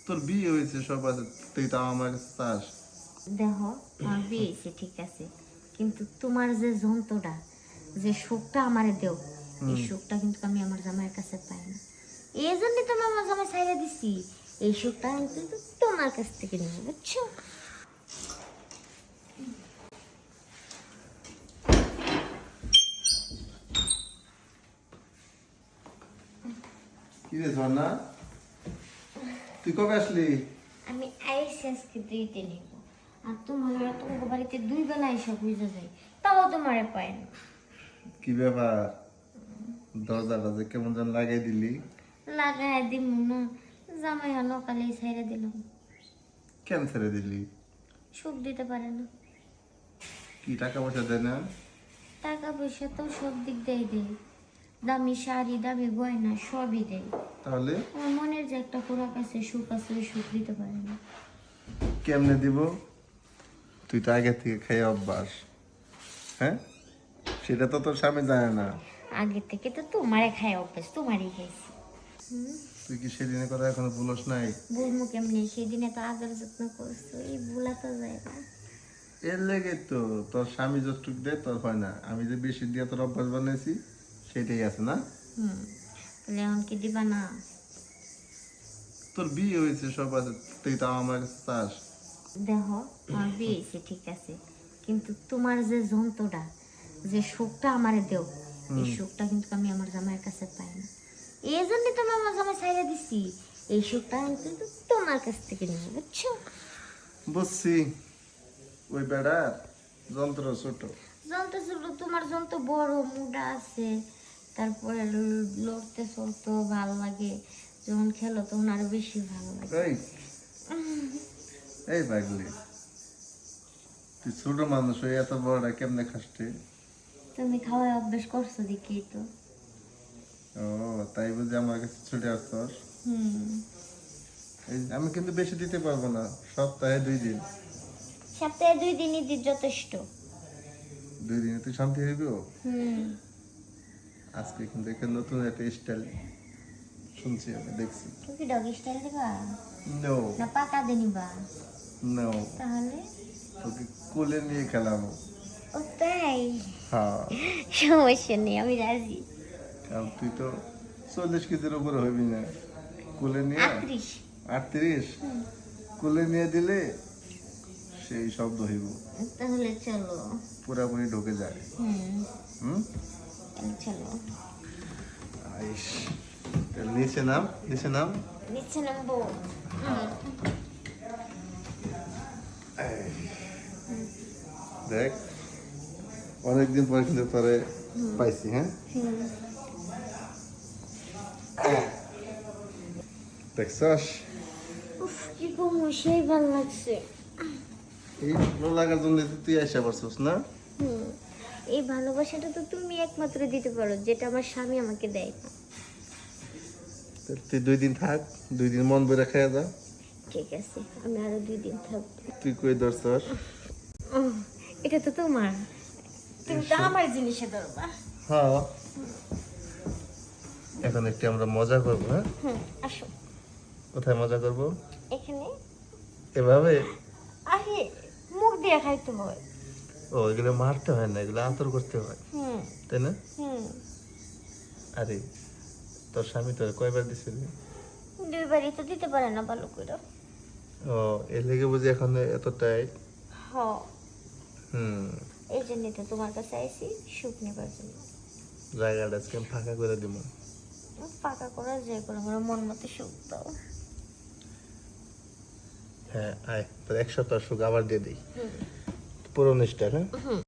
তোর বিয়ে হয়েছে সব আছে, তুই তো আমার কাছে চাস। দেখো আমার বিয়ে হয়েছে ঠিক আছে, কিন্তু তোমার যে যন্ত্রটা, যে সুখটা আমারে দেও, এই সুখটা কিন্তু আমি আমার জামাইয়ের কাছে পাই না। এই জন্যই তো আমি আমার জামাই ছাইড়া দিছি। এই সুখটা আমি কিন্তু তোমার কাছ থেকে নেবো, বুঝছো? কি রে ঝর্ণা, তুই কবে আসলি? আমি আইসি আজকে 2 দিন নেব। আর তোমার তোমার বাড়িতে 2 বেলা এসে বুঝে যায়, তাও তোমারে পায় না। কি ব্যাপার, দরজাটা যে কেমন যেন লাগাই দিলি? লাগাই দিম না, জামাই হলো কালেই ছাইড়া দিলাম। কেন ছেড়ে দিলি? সুখ দিতে পারে না। কি টাকা পয়সা দেয় না? টাকা পয়সা তো সব দিক দিয়ে দেয়, দামি শাড়ি দামি গয়না সবই দেয়। তাহলে আমার মনের যে একটা খোরাক আছে, সুখ আছে, ওই সুখ দিতে পারে না। কেমনে দিব? তুই তো আগে থেকে খেয়ে অভ্যাস, হ্যাঁ? সেটা তো তোর স্বামী জানে না। আগে থেকে তো তোমারে খায় অভ্যাস, তোমারই খাইছি। তুই কি সেদিনের কথা এখনো ভুলস নাই? বলবো কেমনি, সেদিনে তো আদর যত্ন করছো, এই ভুলা তো যায় না। এর লেগে তো তোর স্বামী যতটুক দেয় তোর হয় না, আমি যে বেশি দিয়ে তোর অভ্যাস বানিয়েছি সেটাই আছে না? তাহলে এখন কি দিবা না? তোর বিয়ে হয়েছে সব আছে, তুই তো আমার কাছে চাস। দেখো আমার বিয়ে হয়েছে ঠিক আছে, কিন্তু তোমার যে যন্ত্রটা, যে সুখটা আমারে দেও, এই সুখটা কিন্তু আমি আমার জামাইয়ের কাছে পাই না। এই জন্যই তো আমি আমার জামাই ছাইড়া দিছি। এই সুখটা আমি কিন্তু তোমার কাছ থেকে নেবো, বুঝছো? বুঝছি, ওই বেড়ার যন্ত্র ছোট। যন্ত্র ছোট, তোমার যন্ত্র বড়, মুডা আছে, তারপরে লড়তে চলতেও ভালো লাগে, যখন খেলো তখন আরো বেশি ভালো লাগে। এই এই পাগলি, তুই ছোট মানুষ হয়ে এত বড়টা কেমনে খাসতে? তুমি খাওয়ার অভ্যাস করছো দেখি তো। ও তাই বুঝি আমার কাছে ছুটে আসছস? হুম, এই আমি কিন্তু বেশি দিতে পারবো না, সপ্তাহে 2 দিন। সপ্তাহে 2 দিনই যথেষ্ট। 2 দিনে তুই শান্তি হইব? হুম, আজকে কিন্তু একটা নতুন একটা স্টাইল শুনছি, আমি দেখছি। তুমি কি ডগ স্টাইল দিবা নো না পাকা দিয়ে নিবা? নো, তাহলে তোকে কোলে নিয়ে খেলাবো। ও তাই? হ্যাঁ, সমস্যা নেই, আমি রাজি। কারণ তুই তো 40 কেজির উপরে হইবি না, কোলে নিয়ে। 38। 38? কোলে নিয়ে দিলে সেই শব্দ হইব, তাহলে চলো। পুরাপুরি ঢুকে যায়। হুম, হুম, তাহলে চলো। আইস, তাহলে নিচে নাম, নিচে নাম। নিচে নামবো? এই, দেখ অনেকদিন পরে কিন্তু তোরে পাইছি, হ্যাঁ? হুম, দেখছস, উফ কি কম, সেই ভালো লাগছে। এই ভালো লাগার জন্য তো তুই আইসা পারছস না? হুম, এই ভালোবাসাটা তো তুমি একমাত্র দিতে পারো, যেটা আমার স্বামী আমাকে দেয় না। তাহলে তুই 2 দিন থাক, 2 দিন মন ভরে খেয়ে যা। ঠিক আছে, আমি আরো 2 দিন থাকবো। তুই কই ধরছস? এটা তো তোমার, তুমি তো আমার জিনিসে ধরবা। হ্যাঁ, এখন একটু আমরা মজা করবো, হ্যাঁ? হুম, আসো কোথায় মজা করব? এখানে। এভাবে? আরে মুখ দিয়ে খাইতে হয়। ও এগুলো মারতে হয় না, এগুলো আদর করতে হয়, হুম তাই না? হুম, আরে তোর স্বামী তোর কয়বার দিছিল? 2বারই তো দিতে পারে না ভালো করে। ও এর লেগে বুঝি এখন এতটাই। হ, হুম, এই জন্যই তো তোমার কাছে আইছি, সুখ নেবার জন্য। জায়গাটা আজকে আমি ফাঁকা করে দিব। পাকা করা যায় করে আমার মন মতো সুখ দাও। হ্যাঁ আয়, তোর 1 সপ্তাহ সুখ আবার দিয়ে দিই, হুম পুরো নিষ্ঠার, হ্যাঁ? হুম।